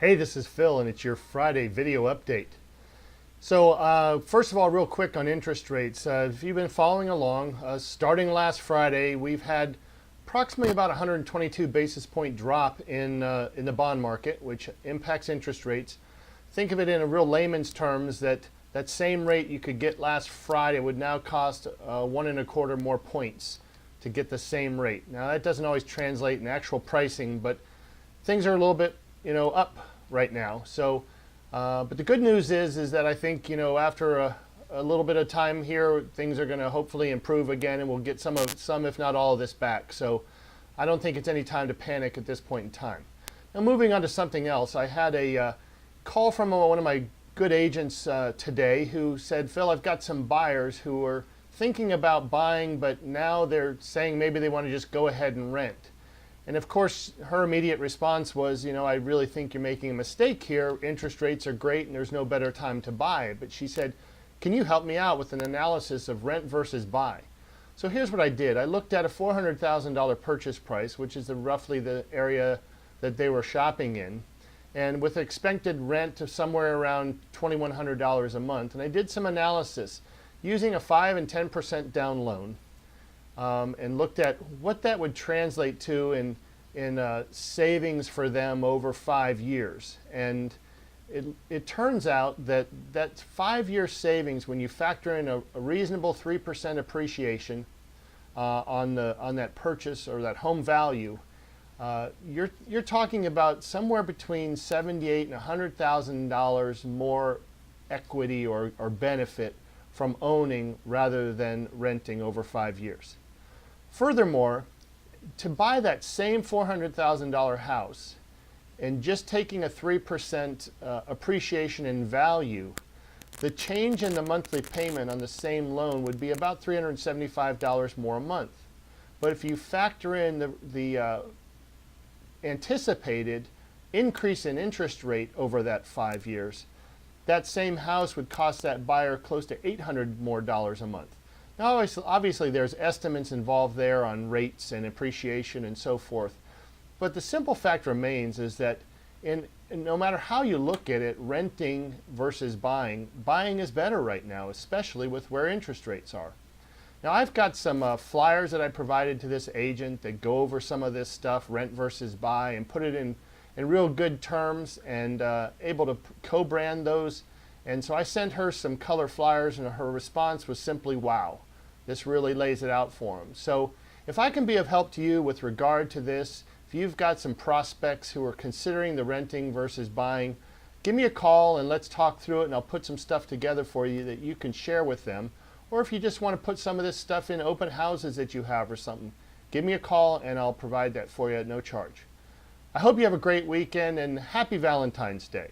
Hey, this is Phil, and it's your Friday video update. So, first of all, real quick on interest rates. If you've been following along, starting last Friday, we've had approximately about 122 basis point drop in the bond market, which impacts interest rates. Think of it in a real layman's terms that same rate you could get last Friday would now cost 1.25 more points to get the same rate. Now, that doesn't always translate in actual pricing, but things are a little bit, up right now. So, but the good news is that I think, after a little bit of time here, things are going to hopefully improve again, and we'll get some, if not all of this back. So I don't think it's any time to panic at this point in time. Now, moving on to something else, I had a call from one of my good agents today who said, Phil, I've got some buyers who are thinking about buying, but now they're saying maybe they want to just go ahead and rent. And of course, her immediate response was, I really think you're making a mistake here. Interest rates are great and there's no better time to buy. But she said, can you help me out with an analysis of rent versus buy? So here's what I did. I looked at a $400,000 purchase price, which is roughly the area that they were shopping in, and with expected rent of somewhere around $2,100 a month. And I did some analysis using a 5 and 10% down loan. And looked at what that would translate to in savings for them over 5 years. And it turns out that 5-year savings, when you factor in a reasonable 3% appreciation on that purchase or that home value, you're talking about somewhere between $78,000 and $100,000 more equity or benefit from owning rather than renting over 5 years. Furthermore, to buy that same $400,000 house and just taking a 3% appreciation in value, the change in the monthly payment on the same loan would be about $375 more a month. But if you factor in the anticipated increase in interest rate over that 5 years, that same house would cost that buyer close to $800 more a month. Now, obviously, there's estimates involved there on rates and appreciation and so forth. But the simple fact remains is that no matter how you look at it, renting versus buying is better right now, especially with where interest rates are. Now, I've got some flyers that I provided to this agent that go over some of this stuff, rent versus buy, and put it in real good terms and able to co-brand those. And so I sent her some color flyers, and her response was simply, wow, this really lays it out for them. So if I can be of help to you with regard to this, if you've got some prospects who are considering the renting versus buying, give me a call and let's talk through it, and I'll put some stuff together for you that you can share with them. Or if you just want to put some of this stuff in open houses that you have or something, give me a call and I'll provide that for you at no charge. I hope you have a great weekend and happy Valentine's Day.